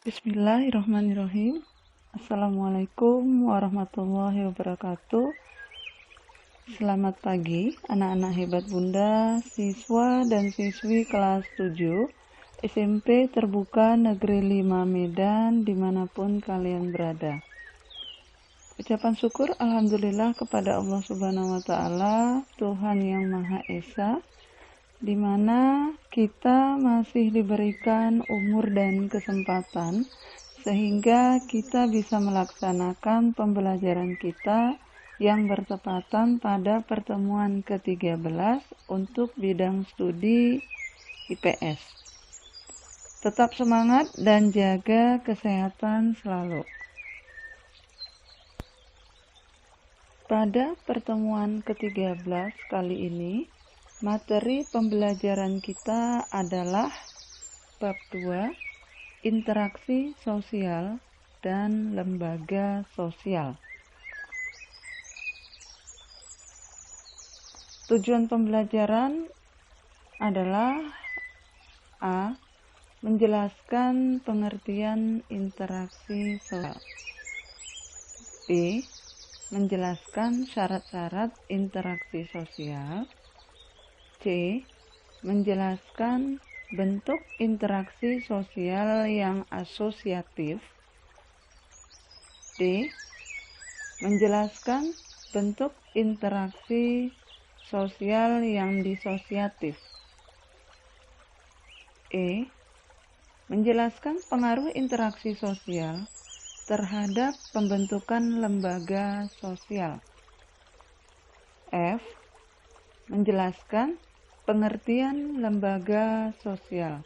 Bismillahirrahmanirrahim. Assalamualaikum warahmatullahi wabarakatuh. Selamat pagi anak-anak hebat Bunda, siswa dan siswi kelas 7 SMP Terbuka Negeri 5 Medan dimanapun kalian berada. Ucapan syukur Alhamdulillah kepada Allah Subhanahu wa Ta'ala, Tuhan yang Maha Esa, di mana kita masih diberikan umur dan kesempatan sehingga kita bisa melaksanakan pembelajaran kita yang bertepatan pada pertemuan ke-13 untuk bidang studi IPS. Tetap semangat dan jaga kesehatan selalu. Pada pertemuan ke-13 kali ini, materi pembelajaran kita adalah bab 2, interaksi sosial dan lembaga sosial. Tujuan pembelajaran adalah A. Menjelaskan pengertian interaksi sosial. B. Menjelaskan syarat-syarat interaksi sosial. C. Menjelaskan bentuk interaksi sosial yang asosiatif. D. Menjelaskan bentuk interaksi sosial yang disosiatif. E. Menjelaskan pengaruh interaksi sosial terhadap pembentukan lembaga sosial. F. Menjelaskan pengertian lembaga sosial.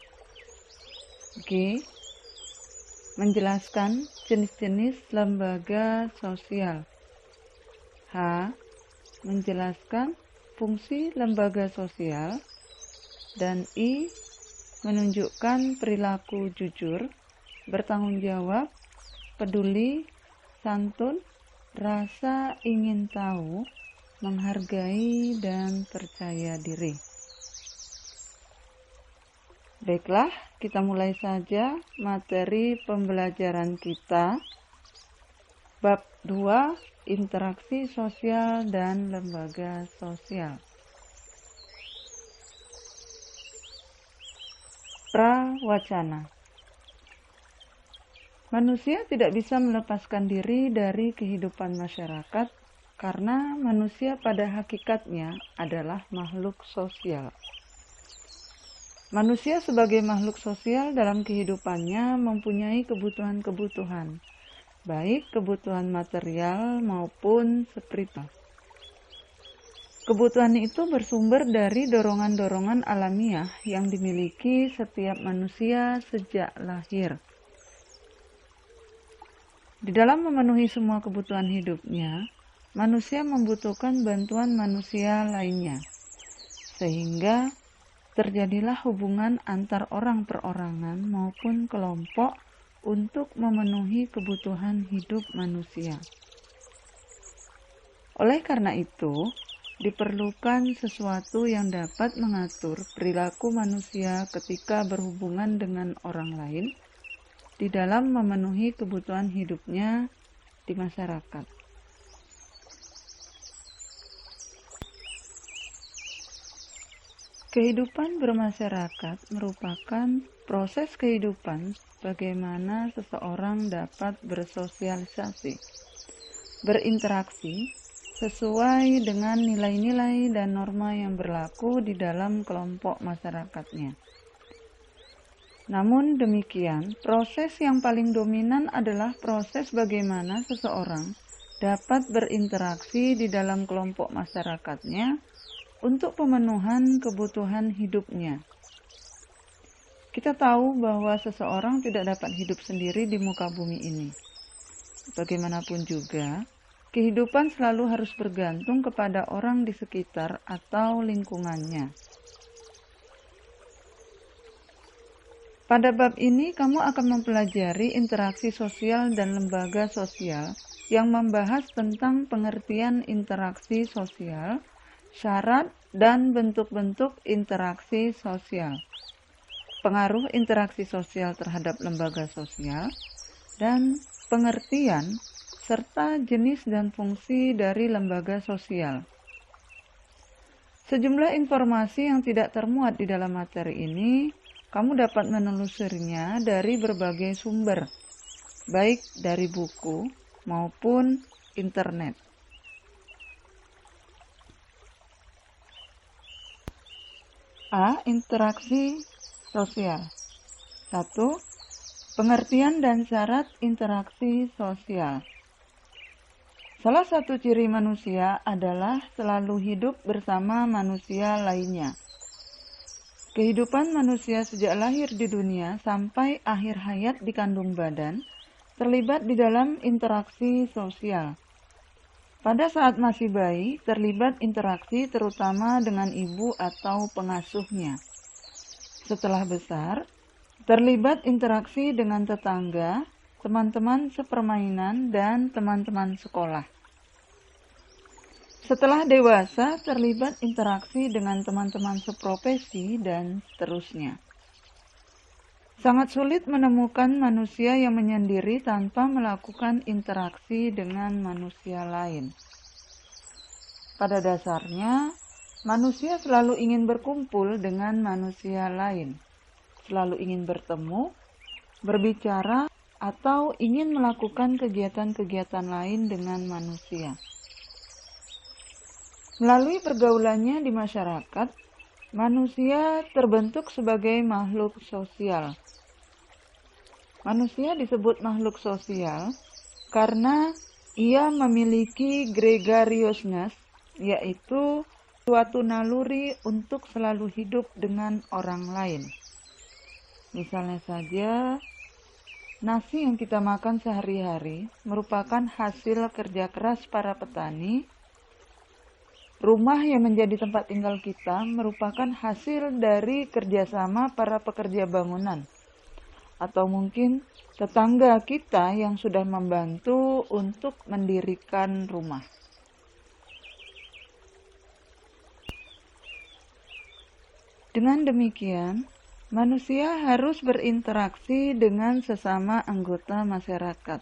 G. Menjelaskan jenis-jenis lembaga sosial. H. Menjelaskan fungsi lembaga sosial. Dan I. Menunjukkan perilaku jujur, bertanggung jawab, peduli, santun, rasa ingin tahu, menghargai, dan percaya diri. Baiklah, kita mulai saja materi pembelajaran kita. Bab 2, interaksi sosial dan lembaga sosial. Prawacana. Manusia tidak bisa melepaskan diri dari kehidupan masyarakat karena manusia pada hakikatnya adalah makhluk sosial. Manusia sebagai makhluk sosial dalam kehidupannya mempunyai kebutuhan-kebutuhan, baik kebutuhan material maupun spiritual. Kebutuhan itu bersumber dari dorongan-dorongan alamiah yang dimiliki setiap manusia sejak lahir. Di dalam memenuhi semua kebutuhan hidupnya, manusia membutuhkan bantuan manusia lainnya, sehingga terjadilah hubungan antar orang perorangan maupun kelompok untuk memenuhi kebutuhan hidup manusia. Oleh karena itu, diperlukan sesuatu yang dapat mengatur perilaku manusia ketika berhubungan dengan orang lain di dalam memenuhi kebutuhan hidupnya di masyarakat. Kehidupan bermasyarakat merupakan proses kehidupan bagaimana seseorang dapat bersosialisasi, berinteraksi sesuai dengan nilai-nilai dan norma yang berlaku di dalam kelompok masyarakatnya. Namun demikian, proses yang paling dominan adalah proses bagaimana seseorang dapat berinteraksi di dalam kelompok masyarakatnya untuk pemenuhan kebutuhan hidupnya. Kita tahu bahwa seseorang tidak dapat hidup sendiri di muka bumi ini. Bagaimanapun juga, kehidupan selalu harus bergantung kepada orang di sekitar atau lingkungannya. Pada bab ini, kamu akan mempelajari interaksi sosial dan lembaga sosial yang membahas tentang pengertian interaksi sosial, syarat dan bentuk-bentuk interaksi sosial. pengaruh interaksi sosial terhadap lembaga sosial, dan pengertian serta jenis dan fungsi dari lembaga sosial. Sejumlah informasi yang tidak termuat di dalam materi ini, kamu dapat menelusurinya dari berbagai sumber, baik dari buku maupun internet. A. Interaksi sosial. 1. Pengertian dan syarat interaksi sosial. Salah satu ciri manusia adalah selalu hidup bersama manusia lainnya. Kehidupan manusia sejak lahir di dunia sampai akhir hayat di kandung badan terlibat di dalam interaksi sosial. Pada saat masih bayi, terlibat interaksi terutama dengan ibu atau pengasuhnya. Setelah besar, terlibat interaksi dengan tetangga, teman-teman sepermainan, dan teman-teman sekolah. Setelah dewasa, terlibat interaksi dengan teman-teman seprofesi, dan seterusnya. Sangat sulit menemukan manusia yang menyendiri tanpa melakukan interaksi dengan manusia lain. Pada dasarnya, manusia selalu ingin berkumpul dengan manusia lain, selalu ingin bertemu, berbicara, atau ingin melakukan kegiatan-kegiatan lain dengan manusia. Melalui pergaulannya di masyarakat, manusia terbentuk sebagai makhluk sosial. Manusia disebut makhluk sosial karena ia memiliki gregariusness, yaitu suatu naluri untuk selalu hidup dengan orang lain. Misalnya saja, nasi yang kita makan sehari-hari merupakan hasil kerja keras para petani. Rumah yang menjadi tempat tinggal kita merupakan hasil dari kerjasama para pekerja bangunan. Atau mungkin tetangga kita yang sudah membantu untuk mendirikan rumah. Dengan demikian, manusia harus berinteraksi dengan sesama anggota masyarakat.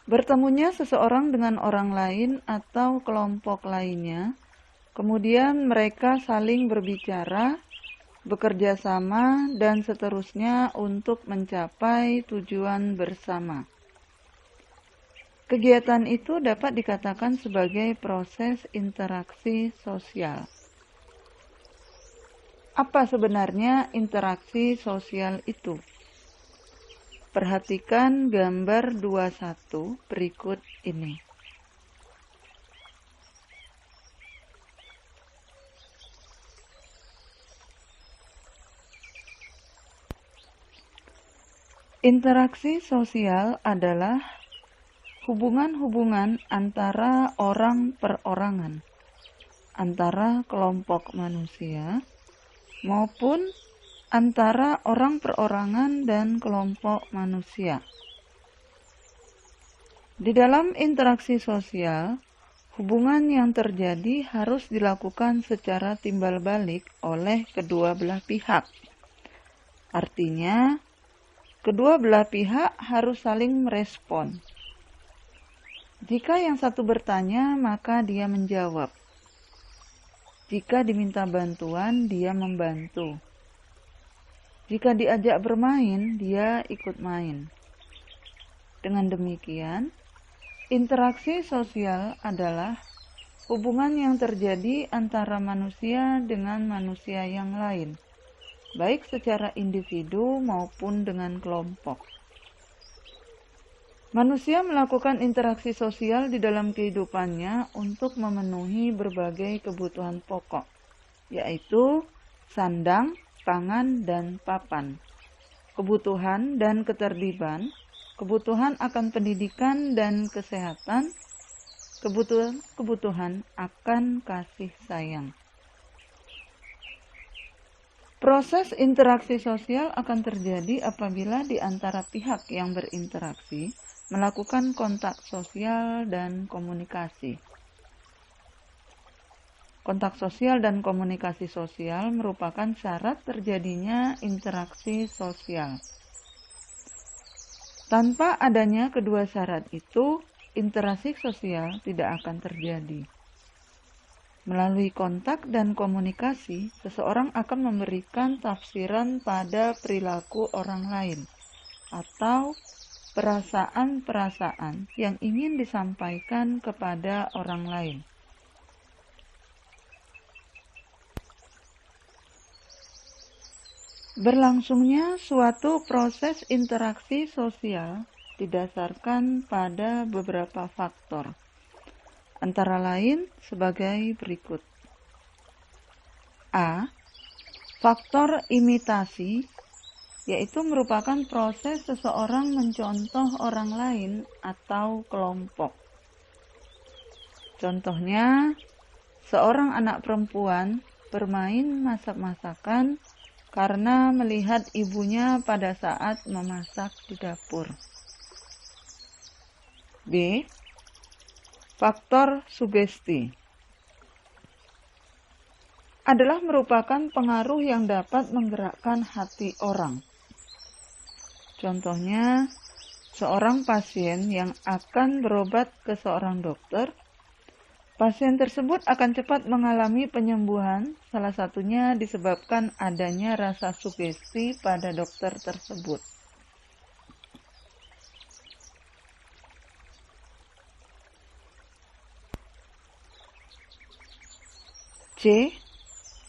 Bertemunya seseorang dengan orang lain atau kelompok lainnya, kemudian mereka saling berbicara, bekerja sama, dan seterusnya untuk mencapai tujuan bersama. Kegiatan itu dapat dikatakan sebagai proses interaksi sosial. Apa sebenarnya interaksi sosial itu? Perhatikan gambar 21 berikut ini. Interaksi sosial adalah hubungan-hubungan antara orang perorangan, antara kelompok manusia, maupun antara orang perorangan dan kelompok manusia. Di dalam interaksi sosial, hubungan yang terjadi harus dilakukan secara timbal balik oleh kedua belah pihak. Artinya, kedua belah pihak harus saling merespon. Jika yang satu bertanya, maka dia menjawab. Jika diminta bantuan, dia membantu. Jika diajak bermain, dia ikut main. Dengan demikian, interaksi sosial adalah hubungan yang terjadi antara manusia dengan manusia yang lain, baik secara individu maupun dengan kelompok. Manusia melakukan interaksi sosial di dalam kehidupannya untuk memenuhi berbagai kebutuhan pokok, yaitu sandang, pangan, dan papan, kebutuhan dan ketertiban, kebutuhan akan pendidikan dan kesehatan, kebutuhan akan kasih sayang. Proses interaksi sosial akan terjadi apabila di antara pihak yang berinteraksi melakukan kontak sosial dan komunikasi. kontak sosial dan komunikasi sosial merupakan syarat terjadinya interaksi sosial. Tanpa adanya kedua syarat itu, interaksi sosial tidak akan terjadi. Melalui kontak dan komunikasi, seseorang akan memberikan tafsiran pada perilaku orang lain atau perasaan-perasaan yang ingin disampaikan kepada orang lain. Berlangsungnya suatu proses interaksi sosial didasarkan pada beberapa faktor, antara lain sebagai berikut. A. Faktor imitasi, yaitu merupakan proses seseorang mencontoh orang lain atau kelompok. Contohnya, seorang anak perempuan bermain masak-masakan karena melihat ibunya pada saat memasak di dapur. B. Faktor sugesti adalah merupakan pengaruh yang dapat menggerakkan hati orang. Contohnya, seorang pasien yang akan berobat ke seorang dokter, pasien tersebut akan cepat mengalami penyembuhan, salah satunya disebabkan adanya rasa sugesti pada dokter tersebut. C.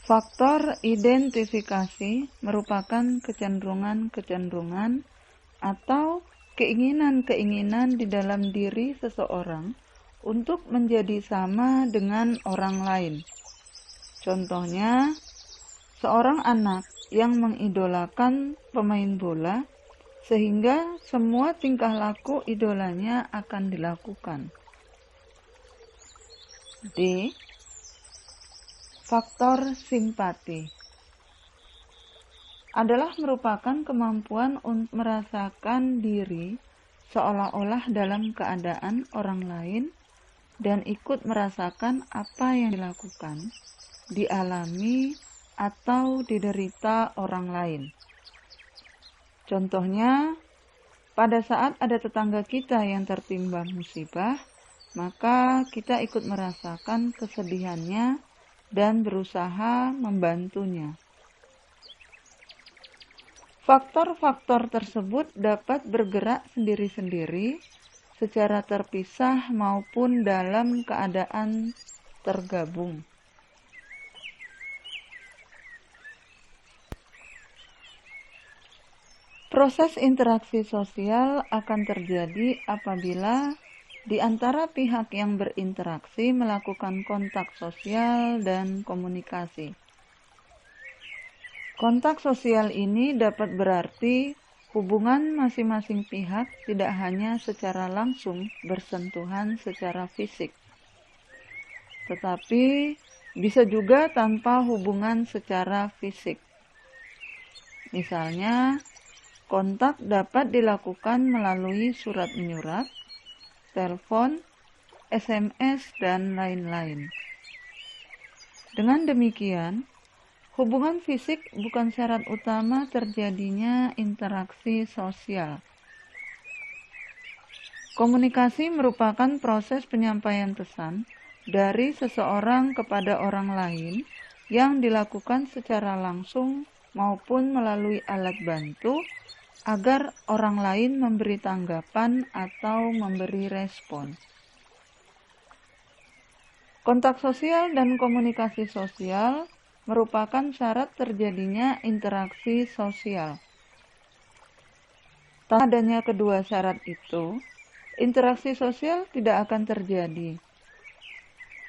Faktor identifikasi merupakan kecenderungan-kecenderungan atau keinginan-keinginan di dalam diri seseorang untuk menjadi sama dengan orang lain. Contohnya, seorang anak yang mengidolakan pemain bola sehingga semua tingkah laku idolanya akan dilakukan. D. Faktor simpati adalah merupakan kemampuan untuk merasakan diri seolah-olah dalam keadaan orang lain dan ikut merasakan apa yang dilakukan, dialami, atau diderita orang lain. Contohnya, pada saat ada tetangga kita yang tertimpa musibah, maka kita ikut merasakan kesedihannya dan berusaha membantunya. Faktor-faktor tersebut dapat bergerak sendiri-sendiri, secara terpisah maupun dalam keadaan tergabung. Proses interaksi sosial akan terjadi apabila di antara pihak yang berinteraksi melakukan kontak sosial dan komunikasi. Kontak sosial ini dapat berarti hubungan masing-masing pihak tidak hanya secara langsung bersentuhan secara fisik, tetapi bisa juga tanpa hubungan secara fisik. Misalnya, kontak dapat dilakukan melalui surat menyurat, telepon, SMS, dan lain-lain. Dengan demikian, hubungan fisik bukan syarat utama terjadinya interaksi sosial. Komunikasi merupakan proses penyampaian pesan dari seseorang kepada orang lain yang dilakukan secara langsung maupun melalui alat bantu agar orang lain memberi tanggapan atau memberi respon. Kontak sosial dan komunikasi sosial merupakan syarat terjadinya interaksi sosial. Tanpa adanya kedua syarat itu, interaksi sosial tidak akan terjadi.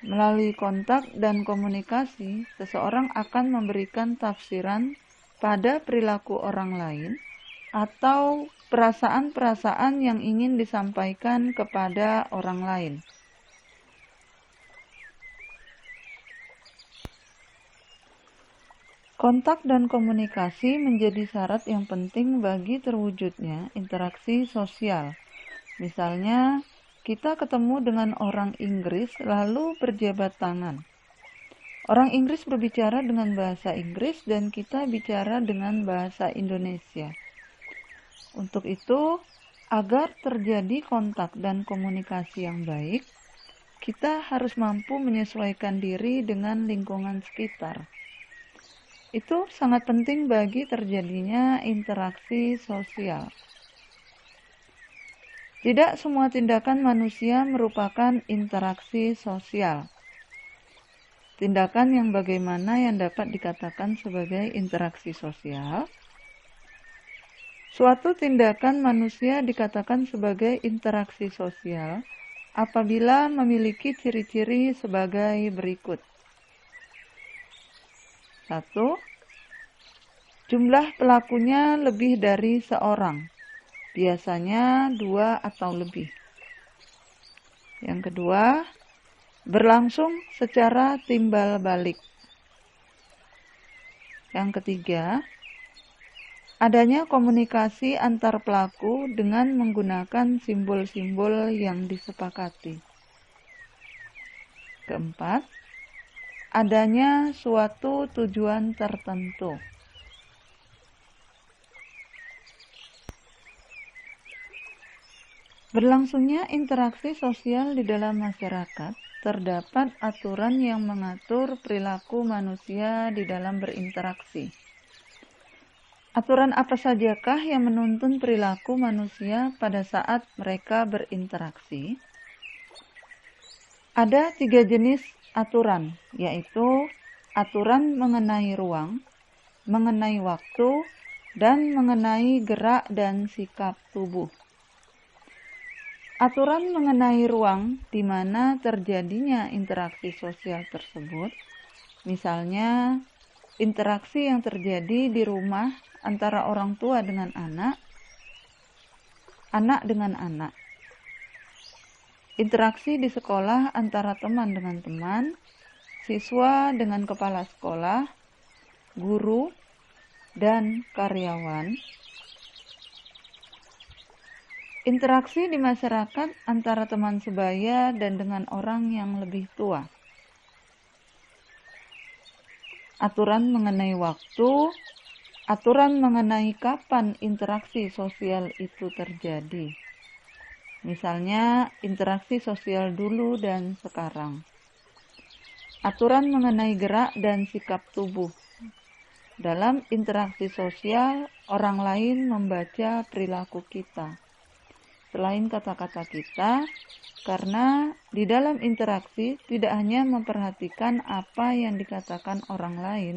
Melalui kontak dan komunikasi, seseorang akan memberikan tafsiran pada perilaku orang lain atau perasaan-perasaan yang ingin disampaikan kepada orang lain. Kontak dan komunikasi menjadi syarat yang penting bagi terwujudnya interaksi sosial. Misalnya, kita ketemu dengan orang Inggris lalu berjabat tangan. Orang Inggris berbicara dengan bahasa Inggris dan kita bicara dengan bahasa Indonesia. Untuk itu, agar terjadi kontak dan komunikasi yang baik, kita harus mampu menyesuaikan diri dengan lingkungan sekitar. Itu sangat penting bagi terjadinya interaksi sosial. Tidak semua tindakan manusia merupakan interaksi sosial. Tindakan yang bagaimana yang dapat dikatakan sebagai interaksi sosial? Suatu tindakan manusia dikatakan sebagai interaksi sosial apabila memiliki ciri-ciri sebagai berikut. 1. Jumlah pelakunya lebih dari seorang, biasanya 2 atau lebih. Yang kedua, berlangsung secara timbal balik. Yang ketiga, adanya komunikasi antar pelaku dengan menggunakan simbol-simbol yang disepakati. Keempat, adanya suatu tujuan tertentu. Berlangsungnya interaksi sosial di dalam masyarakat, terdapat aturan yang mengatur perilaku manusia di dalam berinteraksi. Aturan apa sajakah yang menuntun perilaku manusia pada saat mereka berinteraksi? Ada 3 jenis aturan, yaitu aturan mengenai ruang, mengenai waktu, dan mengenai gerak dan sikap tubuh. Aturan mengenai ruang di mana terjadinya interaksi sosial tersebut, misalnya interaksi yang terjadi di rumah antara orang tua dengan anak, anak dengan anak. Interaksi di sekolah antara teman dengan teman, siswa dengan kepala sekolah, guru, dan karyawan. Interaksi di masyarakat antara teman sebaya dan dengan orang yang lebih tua. Aturan mengenai waktu, aturan mengenai kapan interaksi sosial itu terjadi. Misalnya, interaksi sosial dulu dan sekarang. Aturan mengenai gerak dan sikap tubuh. Dalam interaksi sosial, orang lain membaca perilaku kita selain kata-kata kita, karena di dalam interaksi tidak hanya memperhatikan apa yang dikatakan orang lain,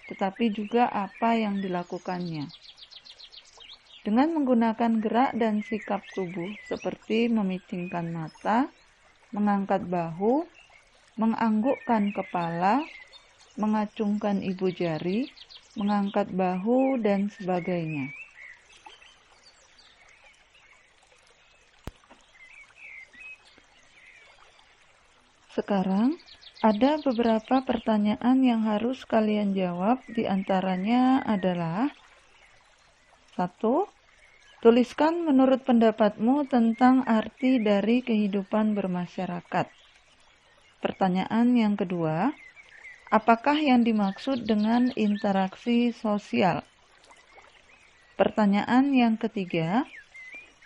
tetapi juga apa yang dilakukannya. Dengan menggunakan gerak dan sikap tubuh seperti memicingkan mata, mengangkat bahu, menganggukkan kepala, mengacungkan ibu jari, mengangkat bahu, dan sebagainya. Sekarang, ada beberapa pertanyaan yang harus kalian jawab, di antaranya adalah 1. Tuliskan menurut pendapatmu tentang arti dari kehidupan bermasyarakat. Pertanyaan yang kedua, apakah yang dimaksud dengan interaksi sosial? Pertanyaan yang ketiga,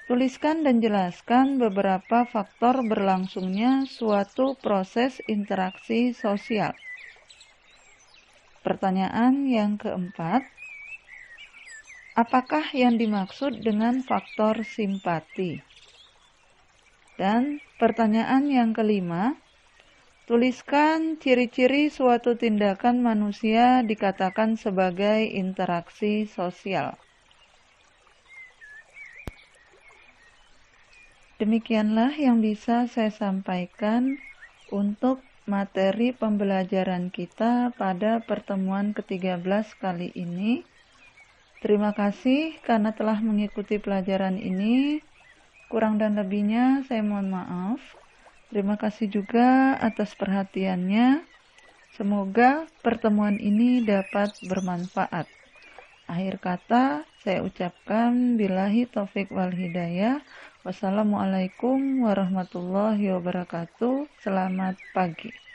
tuliskan dan jelaskan beberapa faktor berlangsungnya suatu proses interaksi sosial. Pertanyaan yang keempat, apakah yang dimaksud dengan faktor simpati? Dan pertanyaan yang kelima, tuliskan ciri-ciri suatu tindakan manusia dikatakan sebagai interaksi sosial. Demikianlah yang bisa saya sampaikan untuk materi pembelajaran kita pada pertemuan ke-13 kali ini. Terima kasih karena telah mengikuti pelajaran ini. Kurang dan lebihnya saya mohon maaf. Terima kasih juga atas perhatiannya. Semoga pertemuan ini dapat bermanfaat. Akhir kata saya ucapkan billahi taufik wal hidayah. Wassalamualaikum warahmatullahi wabarakatuh. Selamat pagi.